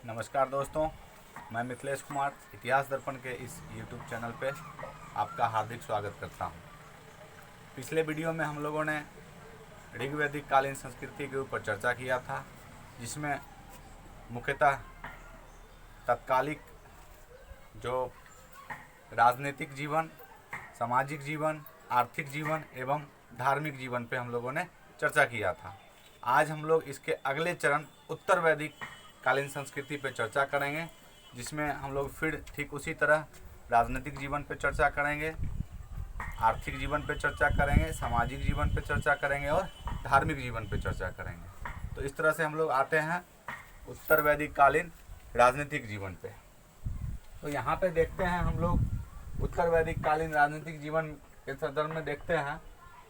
नमस्कार दोस्तों, मैं मिथिलेश कुमार इतिहास दर्पण के इस YouTube चैनल पे आपका हार्दिक स्वागत करता हूं। पिछले वीडियो में हम लोगों ने ऋग्वैदिक कालीन संस्कृति के ऊपर चर्चा किया था, जिसमें मुख्यतः तत्कालिक जो राजनीतिक जीवन, सामाजिक जीवन, आर्थिक जीवन एवं धार्मिक जीवन पे हम लोगों ने चर्चा किया था। आज हम लोग इसके अगले चरण उत्तर वैदिक कालीन संस्कृति पे चर्चा करेंगे, जिसमें हम लोग फिर ठीक उसी तरह राजनीतिक जीवन पे चर्चा करेंगे, आर्थिक जीवन पे चर्चा करेंगे, सामाजिक जीवन पे चर्चा करेंगे और धार्मिक जीवन पे चर्चा करेंगे। तो इस तरह से हम लोग आते हैं उत्तर वैदिक कालीन राजनीतिक जीवन पे। तो यहाँ पे देखते हैं हम लोग उत्तर वैदिक कालीन राजनीतिक जीवन के संदर्भ में देखते हैं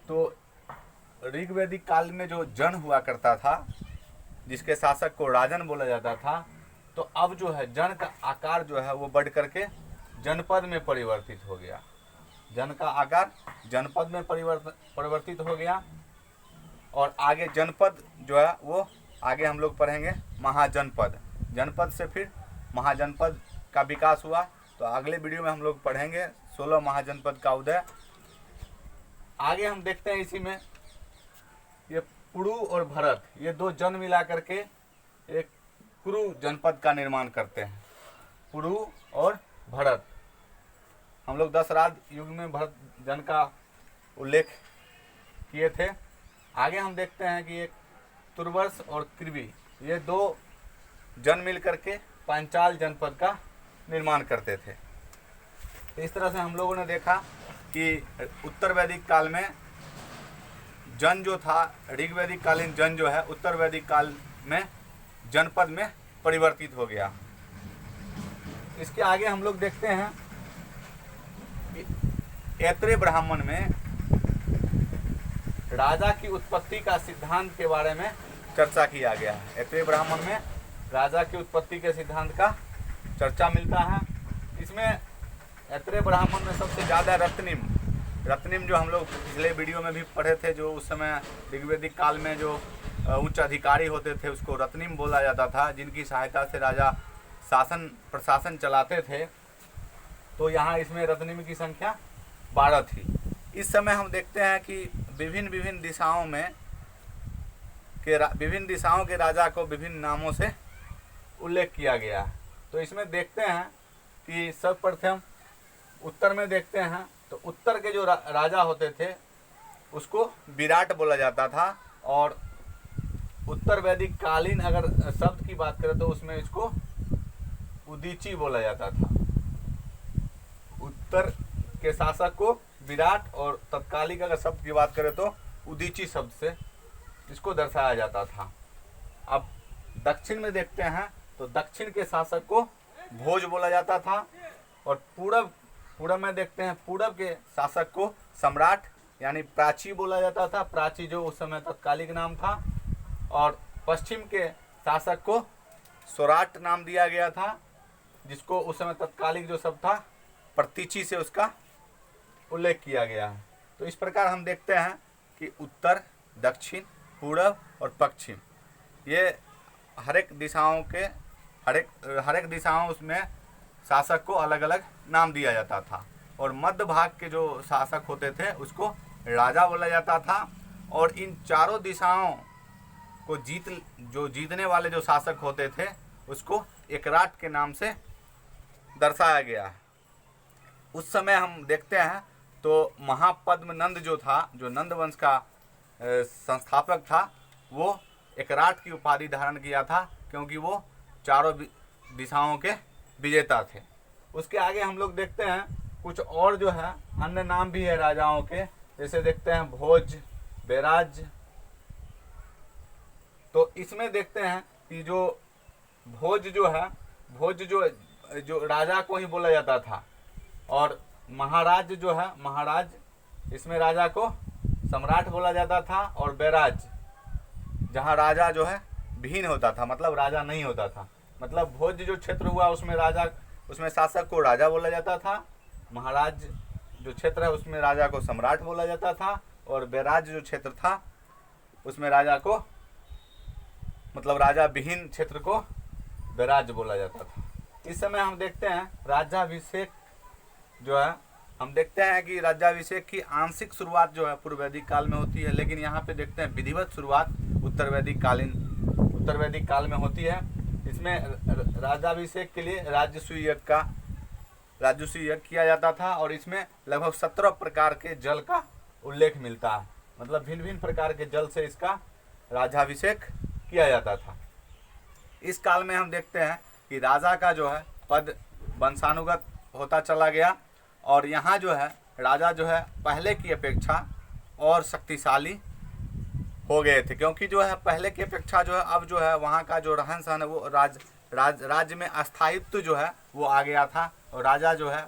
तो ऋग्वैदिक काल में जो जन हुआ करता था, जिसके शासक को राजन बोला जाता था, तो अब जो है जन का आकार जो है वो बढ़ करके जनपद में परिवर्तित हो गया। जन का आकार जनपद में परिवर्तित हो गया और आगे जनपद जो है वो आगे हम लोग पढ़ेंगे महाजनपद। जनपद से फिर महाजनपद का विकास हुआ। तो अगले वीडियो में हम लोग पढ़ेंगे 16 महाजनपद का उदय। आगे हम देखते हैं इसी में ये पुरु और भरत, ये दो जन मिला करके एक कुरु जनपद का निर्माण करते हैं। पुरु और भरत, हम लोग दशरथ युग में भरत जन का उल्लेख किए थे। आगे हम देखते हैं कि एक तुर्वर्ष और कृवि, ये दो जन मिल करके पांचाल जनपद का निर्माण करते थे। इस तरह से हम लोगों ने देखा कि उत्तर वैदिक काल में जन जो था, ऋग्वैदिक कालीन जन जो है उत्तर वैदिक काल में जनपद में परिवर्तित हो गया। इसके आगे हम लोग देखते हैं कि ऐत्रेय ब्राह्मण में राजा की उत्पत्ति का सिद्धांत के बारे में चर्चा किया गया है। ऐत्रेय ब्राह्मण में राजा की उत्पत्ति के सिद्धांत का चर्चा मिलता है। इसमें ऐत्रेय ब्राह्मण में सबसे ज़्यादा रत्निम जो हम लोग पिछले वीडियो में भी पढ़े थे, जो उस समय ऋग्वैदिक काल में जो उच्च अधिकारी होते थे उसको रत्निम बोला जाता था, जिनकी सहायता से राजा प्रशासन चलाते थे। तो यहाँ इसमें रत्निम की संख्या 12 थी। इस समय हम देखते हैं कि विभिन्न दिशाओं के राजा को विभिन्न नामों से उल्लेख किया गया है। तो इसमें देखते हैं कि सर्वप्रथम उत्तर में देखते हैं तो उत्तर के जो राजा होते थे उसको विराट बोला जाता था, और उत्तर वैदिक कालीन अगर शब्द की बात करें तो उसमें इसको उदीची बोला जाता था। उत्तर के शासक को विराट और तत्कालिक अगर शब्द की बात करें तो उदीची शब्द से इसको दर्शाया जाता था। अब दक्षिण में देखते हैं तो दक्षिण के शासक को भोज बोला जाता था, और पूरब में देखते हैं पूरब के शासक को सम्राट यानी प्राची बोला जाता था। प्राची जो उस समय तत्कालिक नाम था, और पश्चिम के शासक को स्वराट नाम दिया गया था, जिसको उस समय तत्कालिक जो शब्द था प्रतीची से उसका उल्लेख किया गया है। तो इस प्रकार हम देखते हैं कि उत्तर, दक्षिण, पूरब और पश्चिम, ये हर एक दिशाओं उसमें शासक को अलग अलग नाम दिया जाता था, और मध्य भाग के जो शासक होते थे उसको राजा बोला जाता था। और इन चारों दिशाओं को जीतने वाले जो शासक होते थे उसको एकराट के नाम से दर्शाया गया है। उस समय हम देखते हैं तो महापद्म नंद जो था, जो नंद वंश का संस्थापक था, वो एकराट की उपाधि धारण किया था, क्योंकि वो चारों दिशाओं के विजेता थे। उसके आगे हम लोग देखते हैं कुछ और जो है अन्य नाम भी है राजाओं के, जैसे देखते हैं भोज, बैराज। तो इसमें देखते हैं कि जो भोज जो राजा को ही बोला जाता था, और महाराज जो है महाराज, इसमें राजा को सम्राट बोला जाता था, और बैराज जहाँ राजा जो है विहीन होता था, मतलब राजा नहीं होता था। मतलब भोज जो क्षेत्र हुआ उसमें शासक को राजा बोला जाता था, महाराज जो क्षेत्र है उसमें राजा को सम्राट बोला जाता था, और बैराज जो क्षेत्र था उसमें राजा को मतलब राजा विहीन क्षेत्र को वैराज्य बोला जाता था। इस समय हम देखते हैं राज्याभिषेक जो है, हम देखते हैं कि राज्याभिषेक की आंशिक शुरुआत जो है पूर्व वैदिक काल में होती है, लेकिन यहाँ पे देखते हैं विधिवत शुरुआत उत्तर वैदिक काल में होती है। इसमें राज्याभिषेक के लिए राजसूय यज्ञ किया जाता था और इसमें लगभग 17 प्रकार के जल का उल्लेख मिलता है। मतलब भिन्न भिन्न प्रकार के जल से इसका राज्याभिषेक किया जाता था। इस काल में हम देखते हैं कि राजा का जो है पद वंशानुगत होता चला गया और यहाँ जो है राजा जो है पहले की अपेक्षा और शक्तिशाली हो गए थे, क्योंकि जो है पहले की अपेक्षा जो है अब जो है वहाँ का जो रहन सहन है वो राज्य में अस्थायित्व जो है वो आ गया था और राजा जो है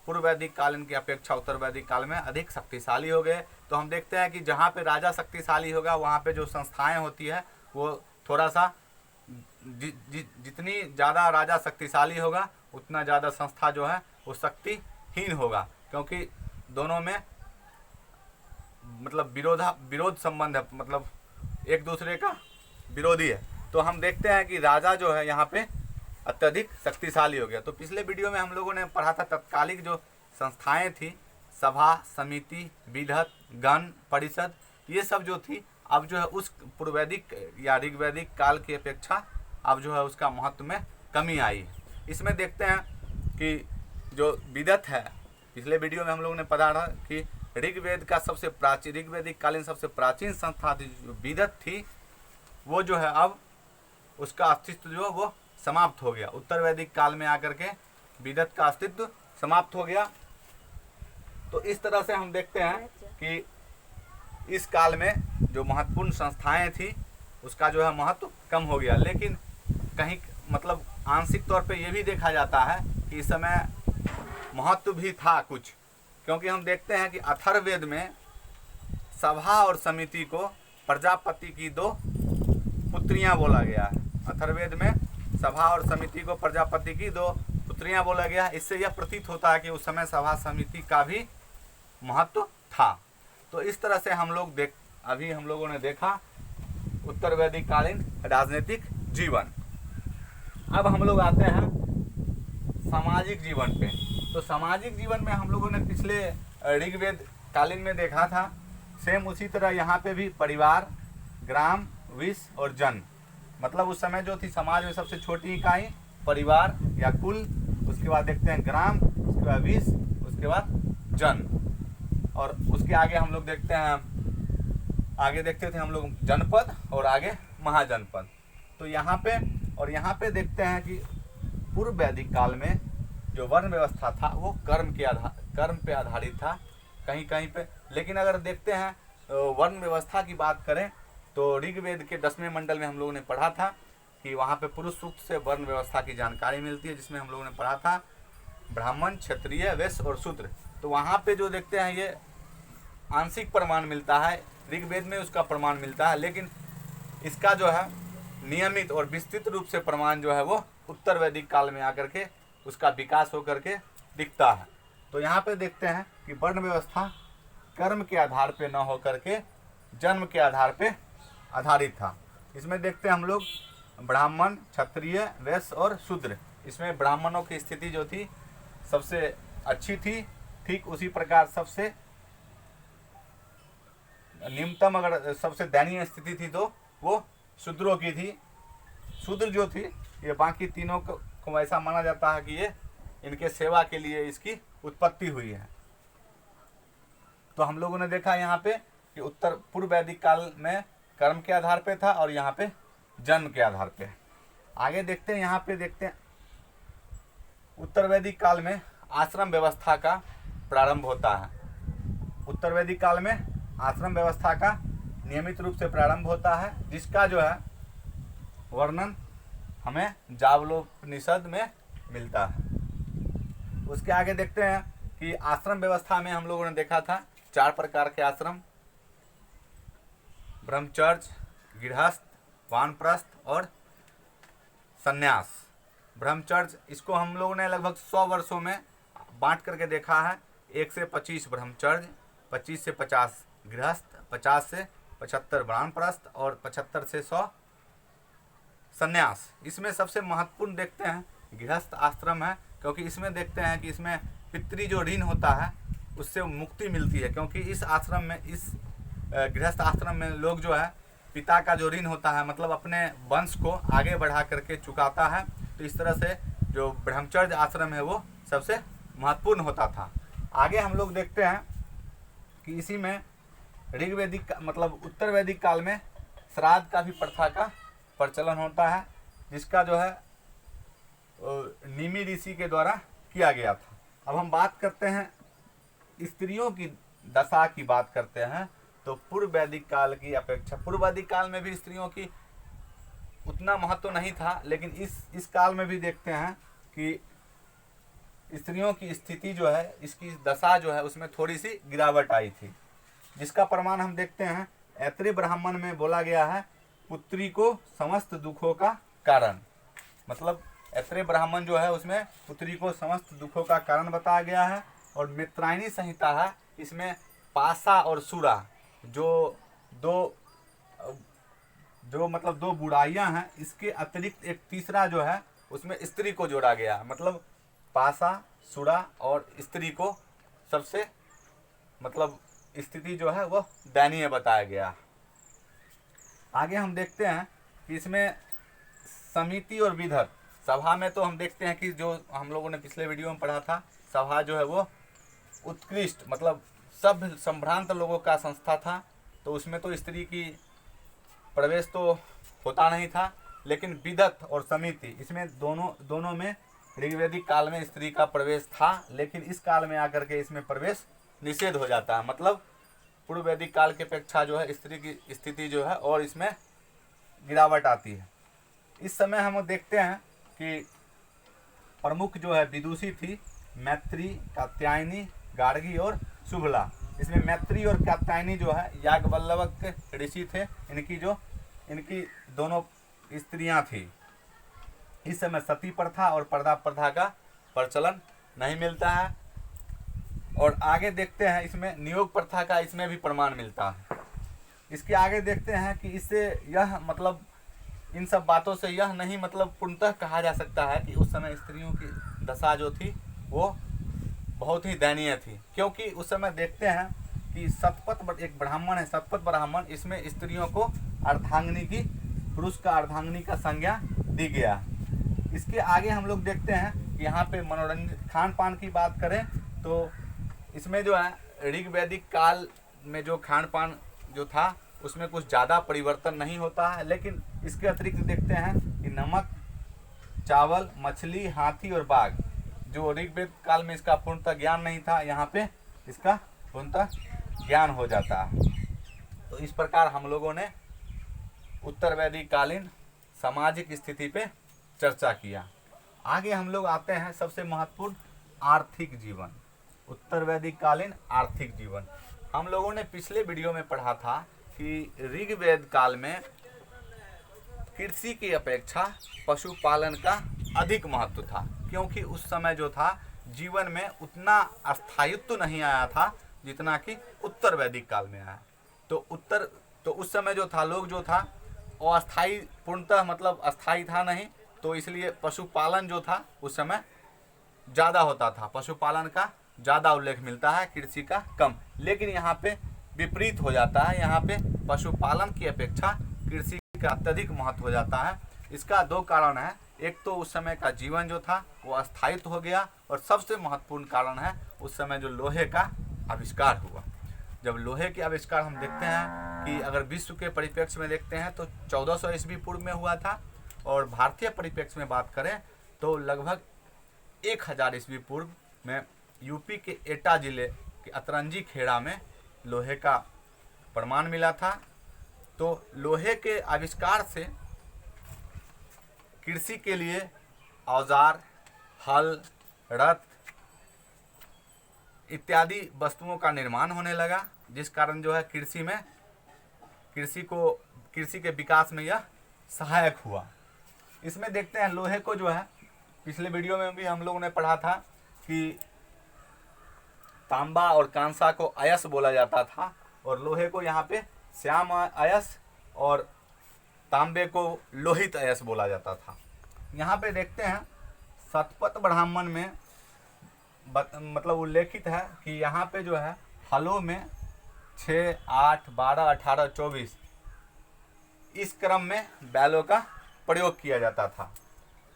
पूर्व वैदिक कालीन की अपेक्षा उत्तर वैदिक काल में अधिक शक्तिशाली हो गए। तो हम देखते हैं कि जहाँ पे राजा शक्तिशाली होगा वहाँ पे जो संस्थाएं होती है वो थोड़ा सा जितनी ज़्यादा राजा शक्तिशाली होगा उतना ज़्यादा संस्था जो है वो शक्तिहीन होगा, क्योंकि दोनों में मतलब विरोध संबंध है, मतलब एक दूसरे का विरोधी है। तो हम देखते हैं कि राजा जो है यहाँ पे अत्यधिक शक्तिशाली हो गया। तो पिछले वीडियो में हम लोगों ने पढ़ा था तत्कालिक जो संस्थाएं थी, सभा, समिति, विधत, गण, परिषद, ये सब जो थी अब जो है उस पूर्ववैदिक या ऋग्वैदिक काल की अपेक्षा अब जो है उसका महत्व में कमी आई है। इसमें देखते हैं कि जो विधत है, पिछले वीडियो में हम लोगों ने पढ़ा था कि ऋग्वैदिक कालीन सबसे प्राचीन संस्था थी जो विधत थी, वो जो है अब उसका अस्तित्व जो वो समाप्त हो गया। उत्तर वैदिक काल में आकर के विधत का अस्तित्व समाप्त हो गया। तो इस तरह से हम देखते हैं कि इस काल में जो महत्वपूर्ण संस्थाएं थी उसका जो है महत्व कम हो गया। लेकिन कहीं मतलब आंशिक तौर पे ये भी देखा जाता है कि इस समय महत्व भी था कुछ, क्योंकि हम देखते हैं कि अथर्ववेद में सभा और समिति को प्रजापति की 2 पुत्रियां बोला गया है। अथर्ववेद में सभा और समिति को प्रजापति की 2 पुत्रियां बोला गया। इससे यह प्रतीत होता है कि उस समय सभा समिति का भी महत्व था। तो इस तरह से अभी हम लोगों ने देखा उत्तर वैदिक कालीन राजनीतिक जीवन। अब हम लोग आते हैं सामाजिक जीवन पे। तो सामाजिक जीवन में हम लोगों ने पिछले ऋग्वेद कालीन में देखा था, सेम उसी तरह यहाँ पे भी परिवार, ग्राम, विष और जन, मतलब उस समय जो थी समाज में सबसे छोटी इकाई परिवार या कुल, उसके बाद देखते हैं ग्राम, उसके बाद विष, उसके बाद जन, और उसके आगे हम लोग देखते थे हम लोग जनपद और आगे महाजनपद। तो यहाँ पे देखते हैं कि पूर्व वैदिक काल में जो वर्ण व्यवस्था था वो कर्म पे आधारित था कहीं कहीं पे। लेकिन अगर देखते हैं वर्ण व्यवस्था की बात करें तो ऋग्वेद के 10वें मंडल में हम लोगों ने पढ़ा था कि वहाँ पे पुरुष सूक्त से वर्ण व्यवस्था की जानकारी मिलती है, जिसमें हम लोगों ने पढ़ा था ब्राह्मण, क्षत्रिय, वैश्य और शूद्र। तो वहाँ पे जो देखते हैं ये आंशिक प्रमाण मिलता है, ऋग्वेद में उसका प्रमाण मिलता है, लेकिन इसका जो है नियमित और विस्तृत रूप से प्रमाण जो है वो उत्तर वैदिक काल में आकर के उसका विकास होकर के दिखता है। तो यहाँ पे देखते हैं कि वर्ण व्यवस्था कर्म के आधार पे न होकर के जन्म के आधार पे आधारित था। इसमें देखते हैं हम लोग ब्राह्मण, क्षत्रिय, वैश्य और शूद्र। इसमें ब्राह्मणों की स्थिति जो थी सबसे अच्छी थी, ठीक उसी प्रकार सबसे निम्नतम अगर सबसे दयनीय स्थिति थी तो वो शूद्रों की थी। शूद्र जो थी ये बाकी तीनों को ऐसा माना जाता है कि ये इनके सेवा के लिए इसकी उत्पत्ति हुई है। तो हम लोगों ने देखा यहाँ पे कि उत्तर पूर्व वैदिक काल में कर्म के आधार पे था और यहाँ पे जन्म के आधार पे। आगे देखते हैं, यहाँ पे देखते हैं उत्तर वैदिक काल में आश्रम व्यवस्था का प्रारंभ होता है। उत्तर वैदिक काल में आश्रम व्यवस्था का नियमित रूप से प्रारंभ होता है, जिसका जो है वर्णन हमें जावलोपनिषद में मिलता है। उसके आगे देखते हैं कि आश्रम व्यवस्था में हम लोगों ने देखा था 4 प्रकार के आश्रम, ब्रह्मचर्य, गृहस्थ, वानप्रस्थ और संन्यास। ब्रह्मचर्य इसको हम लोगों ने लगभग 100 वर्षों में बांट करके देखा है। 1 से 25 ब्रह्मचर्य, 25 से 50 गृहस्थ, 50 से 75 वानप्रस्थ और 75 से 100 संन्यास। इसमें सबसे महत्वपूर्ण देखते हैं गृहस्थ आश्रम है, क्योंकि इसमें देखते हैं कि इसमें पितृ जो ऋण होता है उससे मुक्ति मिलती है, क्योंकि इस आश्रम में, इस गृहस्थ आश्रम में लोग जो है पिता का जो ऋण होता है मतलब अपने वंश को आगे बढ़ा करके चुकाता है। तो इस तरह से जो ब्रह्मचर्य आश्रम है वो सबसे महत्वपूर्ण होता था। आगे हम लोग देखते हैं कि इसी में ऋग्वैदिक मतलब उत्तर वैदिक काल में श्राद्ध का भी प्रथा का प्रचलन होता है, जिसका जो है निमि ऋषि के द्वारा किया गया था। अब हम बात करते हैं स्त्रियों की दशा की बात करते हैं, तो पूर्व वैदिक काल की अपेक्षा, पूर्व वैदिक काल में भी स्त्रियों की उतना महत्व नहीं था, लेकिन इस काल में भी देखते हैं कि स्त्रियों की स्थिति जो है, इसकी दशा जो है उसमें थोड़ी सी गिरावट आई थी, जिसका प्रमाण हम देखते हैं ऐत्रेय ब्राह्मण में बोला गया है पुत्री को समस्त दुखों का कारण। मतलब ऐत्रेय ब्राह्मण जो है उसमें पुत्री को समस्त दुखों का कारण बताया गया है। और मित्रायणी संहिता है, इसमें पासा और सुरा जो मतलब दो बुराइयां हैं, इसके अतिरिक्त एक तीसरा जो है उसमें स्त्री को जोड़ा गया। मतलब पासा, सुरा और स्त्री को सबसे मतलब स्थिति जो है वह दयनीय बताया गया। आगे हम देखते हैं कि इसमें समिति और विधर सभा में तो हम देखते हैं कि जो हम लोगों ने पिछले वीडियो में पढ़ा था, सभा जो है वो उत्कृष्ट मतलब सब संभ्रांत लोगों का संस्था था, तो उसमें तो स्त्री की प्रवेश तो होता नहीं था। लेकिन विदत और समिति, इसमें दोनों में ऋग्वैदिक काल में स्त्री का प्रवेश था, लेकिन इस काल में आकर के इसमें प्रवेश निषेध हो जाता है। मतलब पूर्व वैदिक काल की अपेक्षा जो है स्त्री की स्थिति जो है और इसमें गिरावट आती है। इस समय हम देखते हैं कि प्रमुख जो है विदुषी थी मैत्री, कात्यायनी, गार्गी और शुभला। इसमें मैत्री और कात्यायनी जो है याज्ञवल्क्य ऋषि थे, इनकी दोनों स्त्रियां थी। इस समय सती प्रथा और पर्दा प्रथा का प्रचलन नहीं मिलता है। और आगे देखते हैं इसमें नियोग प्रथा का इसमें भी प्रमाण मिलता है। इसके आगे देखते हैं कि इससे यह मतलब इन सब बातों से यह नहीं मतलब पूर्णतः कहा जा सकता है कि उस समय स्त्रियों की दशा जो थी वो बहुत ही दयनीय थी, क्योंकि उस समय देखते हैं कि सतपथ एक ब्राह्मण है, सतपथ ब्राह्मण, इसमें स्त्रियों को अर्धांगिनी की, पुरुष का अर्धांगिनी का संज्ञा दी गया। इसके आगे हम लोग देखते हैं कि यहाँ पे मनोरंजन खान पान की बात करें तो इसमें जो है ऋग्वैदिक काल में जो खान पान जो था उसमें कुछ ज़्यादा परिवर्तन नहीं होता है, लेकिन इसके अतिरिक्त देखते हैं कि नमक, चावल, मछली, हाथी और बाघ, जो ऋग्वेद काल में इसका पूर्णतः ज्ञान नहीं था, यहाँ पे इसका पूर्णतः ज्ञान हो जाता है। तो इस प्रकार हम लोगों ने उत्तर वैदिक कालीन सामाजिक स्थिति पे चर्चा किया। आगे हम लोग आते हैं सबसे महत्वपूर्ण आर्थिक जीवन, उत्तर वैदिक कालीन आर्थिक जीवन। हम लोगों ने पिछले वीडियो में पढ़ा था कि ऋग्वेद काल में कृषि की अपेक्षा पशुपालन का अधिक महत्व था, क्योंकि उस समय जो था जीवन में उतना अस्थायित्व नहीं आया था जितना कि उत्तर वैदिक काल में आया। तो उस समय जो था लोग जो था अस्थायी, पूर्णतः मतलब अस्थायी था नहीं, तो इसलिए पशुपालन जो था उस समय ज़्यादा होता था, पशुपालन का ज़्यादा उल्लेख मिलता है, कृषि का कम। लेकिन यहाँ पे विपरीत हो जाता है, यहाँ पे पशुपालन की अपेक्षा कृषि का अत्यधिक महत्व हो जाता है। इसका दो कारण है, एक तो उस समय का जीवन जो था वो अस्थायित्व हो गया, और सबसे महत्वपूर्ण कारण है उस समय जो लोहे का आविष्कार हुआ। जब लोहे के आविष्कार हम देखते हैं कि अगर विश्व के परिप्रेक्ष्य में देखते हैं तो 1400 ईस्वी पूर्व में हुआ था, और भारतीय परिप्रेक्ष्य में बात करें तो लगभग 1000 ईस्वी पूर्व में यूपी के एटा जिले के अतरंजी खेड़ा में लोहे का प्रमाण मिला था। तो लोहे के आविष्कार से कृषि के लिए औजार, हल, रथ इत्यादि वस्तुओं का निर्माण होने लगा, जिस कारण जो है कृषि के विकास में यह सहायक हुआ। इसमें देखते हैं लोहे को जो है पिछले वीडियो में भी हम लोगों ने पढ़ा था कि तांबा और कांसा को अयस बोला जाता था, और लोहे को यहाँ पे श्याम अयस और तांबे को लोहित अयस बोला जाता था। यहाँ पे देखते हैं शतपथ ब्राह्मण में मतलब उल्लेखित है कि यहाँ पे जो है हलों में 6, 8, 12, 18, 24 इस क्रम में बैलों का प्रयोग किया जाता था।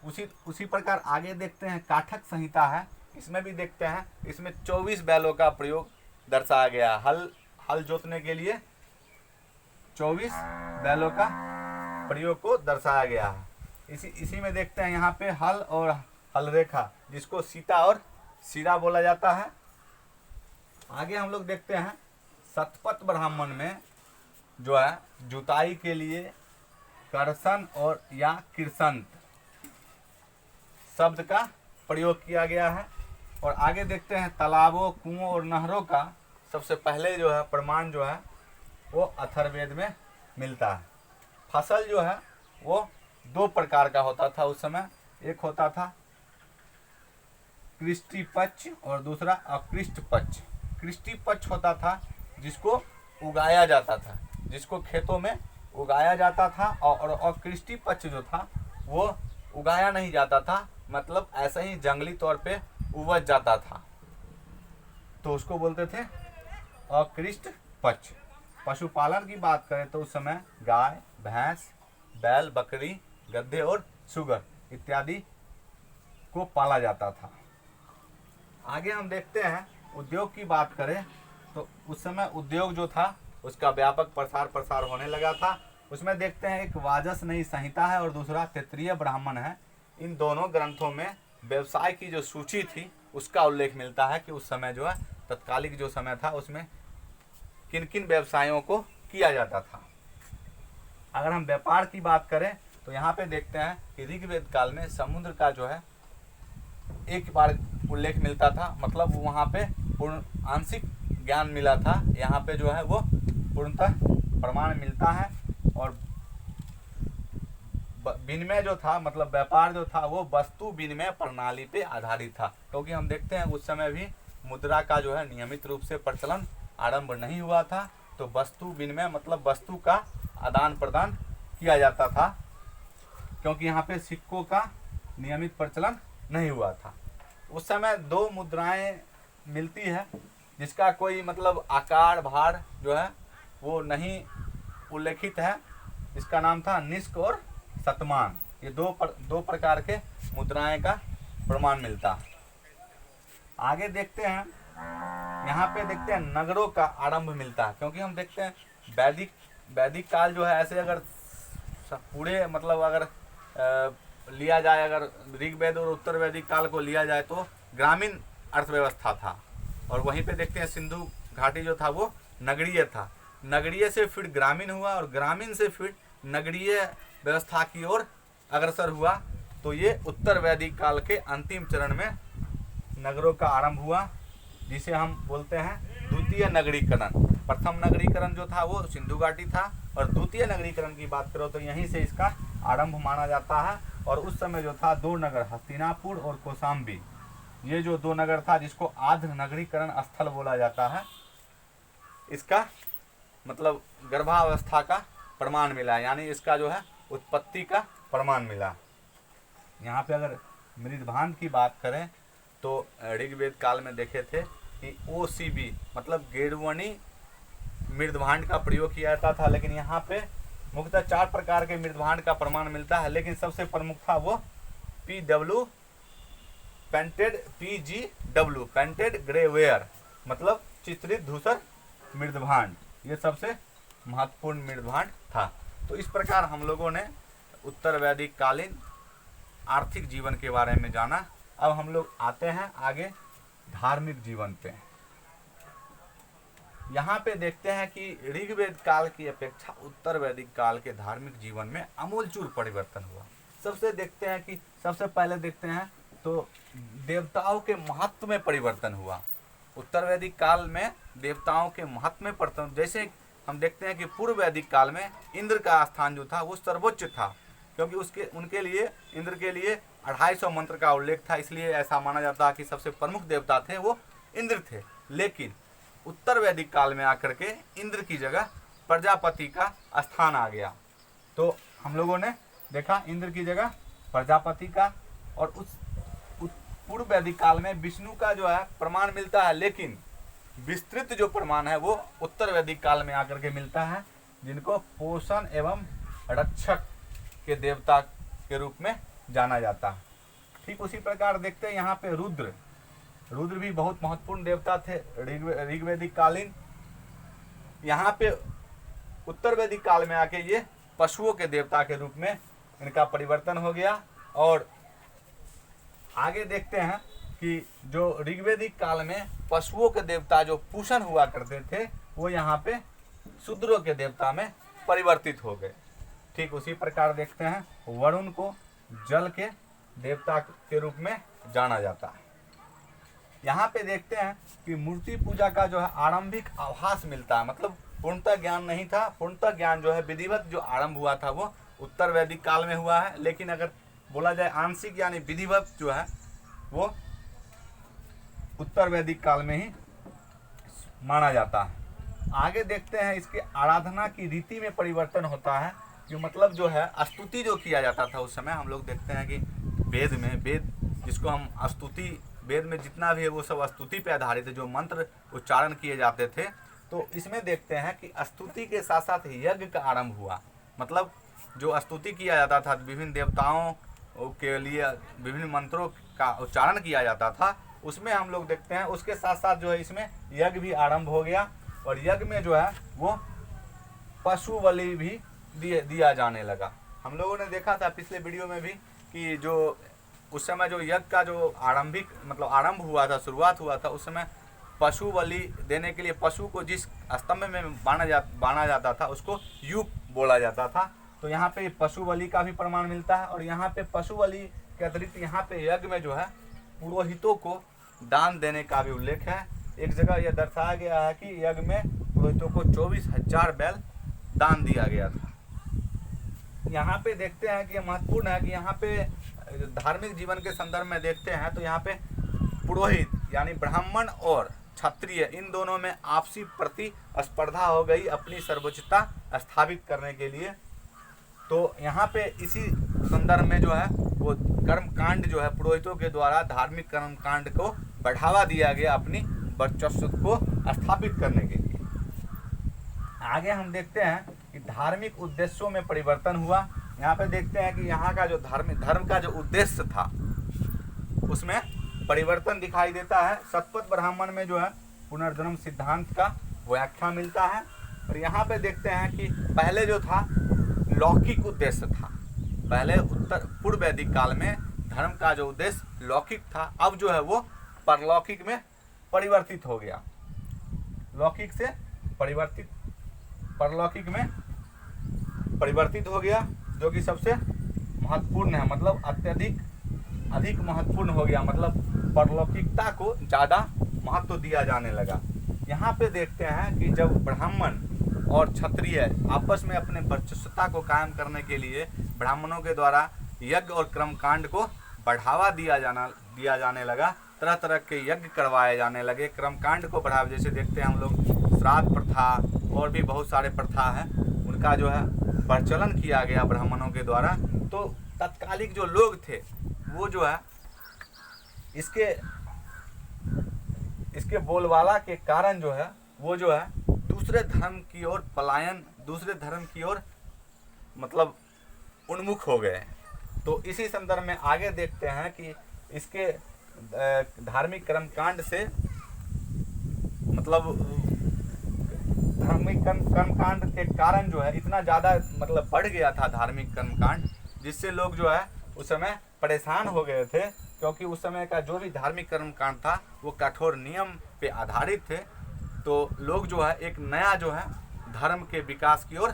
उसी प्रकार आगे देखते हैं काठक संहिता है, इसमें भी देखते हैं, इसमें 24 बैलों का प्रयोग दर्शाया गया। हल जोतने के लिए 24 बैलों का प्रयोग को दर्शाया गया है। इसी में देखते हैं यहाँ पे हल और हल रेखा, जिसको सीता और सिरा बोला जाता है। आगे हम लोग देखते हैं शतपथ ब्राह्मण में जो है जुताई के लिए करसन और या किरसंत शब्द का प्रयोग किया गया है। और आगे देखते हैं तालाबों, कुओं और नहरों का सबसे पहले जो है प्रमाण जो है वो अथर्ववेद में मिलता है। फसल जो है वो 2 प्रकार का होता था उस समय, एक होता था कृष्टि पक्ष और दूसरा अकृष्ट पक्ष। कृष्टि पक्ष होता था जिसको उगाया जाता था, जिसको खेतों में उगाया जाता था, और अकृष्टि पक्ष जो था वो उगाया नहीं जाता था, मतलब ऐसे ही जंगली तौर पे उपज जाता था, तो उसको बोलते थे अकृष्ट पक्ष। पशुपालन की बात करें तो उस समय गाय, भैंस, बैल, बकरी, गधे और सुगर इत्यादि को पाला जाता था। आगे हम देखते हैं उद्योग की बात करें तो उस समय उद्योग जो था उसका व्यापक प्रसार होने लगा था। उसमें देखते हैं एक वाजसनेयी संहिता है और दूसरा तैत्तिरीय ब्राह्मण है। इन दोनों ग्रंथों में व्यवसाय की जो सूची थी उसका उल्लेख मिलता है कि उस समय जो है तत्कालिक जो समय था उसमें किन किन व्यवसायों को किया जाता था। अगर हम व्यापार की बात करें तो यहाँ पे देखते हैं कि ऋग्वेद काल में समुद्र का जो है एक बार उल्लेख मिलता था, मतलब वहाँ पे पूर्ण आंशिक ज्ञान मिला था। यहाँ पे जो है वो पूर्णतः प्रमाण मिलता है। और विनिमय जो था, मतलब व्यापार जो था वो वस्तु विनिमय प्रणाली पे आधारित था, क्योंकि हम देखते हैं उस समय भी मुद्रा का जो है नियमित रूप से प्रचलन आरंभ नहीं हुआ था, तो वस्तु विनिमय मतलब वस्तु का आदान प्रदान किया जाता था, क्योंकि यहाँ पे सिक्कों का नियमित प्रचलन नहीं हुआ था। उस समय 2 मुद्राएं मिलती है जिसका कोई मतलब आकार भार जो है वो नहीं उल्लेखित है। इसका नाम था निष्क और शतमान। ये दो प्रकार के मुद्राएं का प्रमाण मिलता है। आगे देखते हैं, यहाँ पे देखते हैं नगरों का आरंभ मिलता है, क्योंकि हम देखते हैं वैदिक काल जो है ऐसे अगर पूरे मतलब अगर लिया जाए, अगर ऋग्वेद और उत्तर वैदिक काल को लिया जाए तो ग्रामीण अर्थव्यवस्था था, और वहीं पे देखते हैं सिंधु घाटी जो था वो नगरीय था। नगरीय से फिर ग्रामीण हुआ और ग्रामीण से फिर नगरीय व्यवस्था की ओर अग्रसर हुआ। तो ये उत्तर वैदिक काल के अंतिम चरण में नगरों का आरंभ हुआ, जिसे हम बोलते हैं द्वितीय नगरीकरण। प्रथम नगरीकरण जो था वो सिंधु घाटी था, और द्वितीय नगरीकरण की बात करो तो यहीं से इसका आरंभ माना जाता है। और उस समय जो था 2 नगर हस्तिनापुर और कौशाम्बी, ये जो 2 नगर था जिसको आद्य नगरीकरण स्थल बोला जाता है, इसका मतलब गर्भावस्था का प्रमाण मिला, यानी इसका जो है उत्पत्ति का प्रमाण मिला। यहाँ पे अगर मृदभांड की बात करें तो ऋग्वेद काल में देखे थे कि OCB मतलब गेरुवनी मृदभांड का प्रयोग किया जाता था, लेकिन यहाँ पे मुख्यतः 4 प्रकार के मृदभांड का प्रमाण मिलता है, लेकिन सबसे प्रमुख था वो PW पेंटेड ग्रेवेयर मतलब चित्रित धूसर मृदभांड, ये सबसे महत्वपूर्ण मृदभांड था। तो इस प्रकार हम लोगों ने उत्तर वैदिक कालीन आर्थिक जीवन के बारे में जाना। अब हम लोग आते हैं आगे धार्मिक जीवन पे। यहाँ पे देखते हैं कि ऋग्वेद काल की अपेक्षा उत्तर वैदिक काल के धार्मिक जीवन में आमूलचूल परिवर्तन हुआ। सबसे पहले देखते हैं तो देवताओं के महत्व में परिवर्तन हुआ। उत्तर वैदिक काल में देवताओं के महत्व में परिवर्तन, जैसे हम देखते हैं कि पूर्व वैदिक काल में इंद्र का स्थान जो था वो सर्वोच्च था, क्योंकि उनके लिए इंद्र के लिए 250 मंत्र का उल्लेख था, इसलिए ऐसा माना जाता है कि सबसे प्रमुख देवता थे वो इंद्र थे। लेकिन उत्तर वैदिक काल में आकर के इंद्र की जगह प्रजापति का स्थान आ गया। तो हम लोगों ने देखा इंद्र की जगह प्रजापति का, और उस पूर्व वैदिक काल में विष्णु का जो है प्रमाण मिलता है, लेकिन विस्तृत जो प्रमाण है वो उत्तर वैदिक काल में आकर के मिलता है, जिनको पोषण एवं रक्षक के देवता के रूप में जाना जाता है। ठीक उसी प्रकार देखते हैं यहाँ पे रुद्र भी बहुत महत्वपूर्ण देवता थे ऋग्वैदिक कालीन। यहाँ पे उत्तर वैदिक काल में आके ये पशुओं के देवता के रूप में इनका परिवर्तन हो गया। और आगे देखते हैं कि जो ऋग्वैदिक काल में पशुओं के देवता जो पूषण हुआ करते थे वो यहाँ पे शूद्रों के देवता में परिवर्तित हो गए। ठीक उसी प्रकार देखते हैं वरुण को जल के देवता के रूप में जाना जाता है। यहाँ पे देखते हैं कि मूर्ति पूजा का जो है आरंभिक आभास मिलता है, मतलब पूर्णतः ज्ञान नहीं था। पूर्णतः ज्ञान जो है विधिवत जो आरंभ हुआ था वो उत्तर वैदिक काल में हुआ है, लेकिन अगर बोला जाए आंशिक यानी विधिवत जो है वो उत्तर वैदिक काल में ही माना जाता है। आगे देखते हैं इसके आराधना की रीति में परिवर्तन होता है, जो मतलब जो है स्तुति जो किया जाता था उस समय, हम लोग देखते हैं कि वेद जिसको हम स्तुति, वेद में जितना भी है वो सब स्तुति पे आधारित है, जो मंत्र उच्चारण किए जाते थे। तो इसमें देखते हैं कि स्तुति के साथ साथ यज्ञ का आरंभ हुआ, मतलब जो स्तुति किया जाता था विभिन्न देवताओं के लिए विभिन्न मंत्रों का उच्चारण किया जाता था, उसमें हम लोग देखते हैं उसके साथ साथ जो है इसमें यज्ञ भी आरंभ हो गया। और यज्ञ में जो है वो पशु बलि भी दिया जाने लगा। हम लोगों ने देखा था पिछले वीडियो में भी कि जो उस समय जो यज्ञ का जो आरंभिक मतलब आरंभ हुआ था, शुरुआत हुआ था, उस समय पशु बलि देने के लिए पशु को जिस स्तंभ में बांधा जाता था उसको यूप बोला जाता था। तो यहाँ पे पशु बलि का भी प्रमाण मिलता है। और यहाँ पे पशु बलि के अतिरिक्त यहाँ पे यज्ञ में जो है पुरोहितों को दान देने का भी उल्लेख है। एक जगह यह दर्शाया गया है कि यज्ञ में पुरोहितों को 24,000 बैल दान दिया गया था। यहाँ पे देखते हैं कि महत्वपूर्ण है कि यहाँ पे धार्मिक जीवन के संदर्भ में देखते हैं तो यहाँ पे पुरोहित यानी ब्राह्मण और क्षत्रिय इन दोनों में आपसी प्रतिस्पर्धा हो गई अपनी सर्वोच्चता स्थापित करने के लिए। तो यहाँ पे इसी संदर्भ में जो है वो कर्मकांड जो है पुरोहितों के द्वारा धार्मिक कर्मकांड को बढ़ावा दिया गया अपनी वर्चस्व को स्थापित करने के लिए। आगे हम देखते हैं कि धार्मिक उद्देश्यों में परिवर्तन हुआ। यहाँ पे देखते हैं कि यहाँ का जो धर्म का जो उद्देश्य था उसमें परिवर्तन दिखाई देता है। शतपथ ब्राह्मण में जो है पुनर्जन्म सिद्धांत का व्याख्या मिलता है। और यहाँ पे देखते हैं कि पहले जो था लौकिक उद्देश्य था, पहले उत्तर पूर्व वैदिक काल में धर्म का जो उद्देश्य लौकिक था, अब जो है वो परलौकिक में परिवर्तित हो गया। लौकिक से परलौकिक में परिवर्तित हो गया, जो कि सबसे महत्वपूर्ण है, मतलब अधिक महत्वपूर्ण हो गया, मतलब परलौकिकता को ज़्यादा महत्व दिया जाने लगा। यहाँ पे देखते हैं कि जब ब्राह्मण और क्षत्रिय आपस में अपने वर्चस्वता को कायम करने के लिए ब्राह्मणों के द्वारा यज्ञ और कर्मकांड को बढ़ावा दिया जाने लगा, तरह तरह के यज्ञ करवाए जाने लगे, कर्मकांड को बढ़ावा, जैसे देखते हैं हम लोग श्राद्ध प्रथा और भी बहुत सारे प्रथा हैं उनका जो है प्रचलन किया गया ब्राह्मणों के द्वारा। तो तत्कालिक जो लोग थे वो जो है इसके बोलबाला के कारण जो है वो जो है दूसरे धर्म की ओर पलायन, दूसरे धर्म की ओर मतलब उन्मुख हो गए। तो इसी संदर्भ में आगे देखते हैं कि इसके धार्मिक कर्मकांड से मतलब धार्मिक कर्मकांड के कारण जो है इतना ज़्यादा मतलब बढ़ गया था धार्मिक कर्मकांड, जिससे लोग जो है उस समय परेशान हो गए थे, क्योंकि उस समय का जो भी धार्मिक कर्मकांड था वो कठोर नियम पे आधारित थे। तो लोग जो है एक नया जो है धर्म के विकास की ओर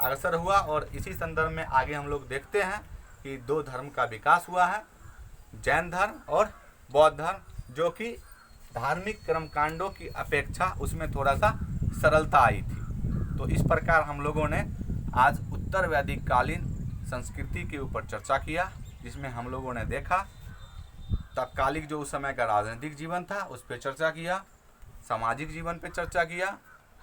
अग्रसर हुआ। और इसी संदर्भ में आगे हम लोग देखते हैं कि दो धर्म का विकास हुआ है, जैन धर्म और बौद्ध धर्म, जो कि धार्मिक कर्मकांडों की अपेक्षा उसमें थोड़ा सा सरलता आई थी। तो इस प्रकार हम लोगों ने आज उत्तर वैदिक कालीन संस्कृति के ऊपर चर्चा किया, जिसमें हम लोगों ने देखा तत्कालिक जो उस समय का राजनीतिक जीवन था उस पर चर्चा किया, सामाजिक जीवन पे चर्चा किया,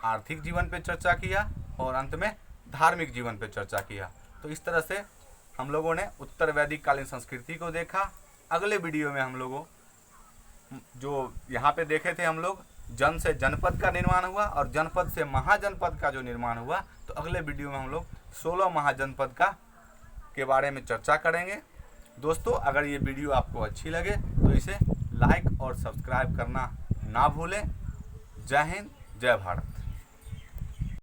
आर्थिक जीवन पे चर्चा किया और अंत में धार्मिक जीवन पे चर्चा किया। तो इस तरह से हम लोगों ने उत्तर वैदिक कालीन संस्कृति को देखा। अगले वीडियो में हम लोगों जो यहाँ पे देखे थे हम लोग, जन से जनपद का निर्माण हुआ और जनपद से महाजनपद का जो निर्माण हुआ, तो अगले वीडियो में हम लोग 16 महाजनपद के बारे में चर्चा करेंगे। दोस्तों, अगर ये वीडियो आपको अच्छी लगे तो इसे लाइक और सब्सक्राइब करना ना भूलें। जय हिंद, जय भारत।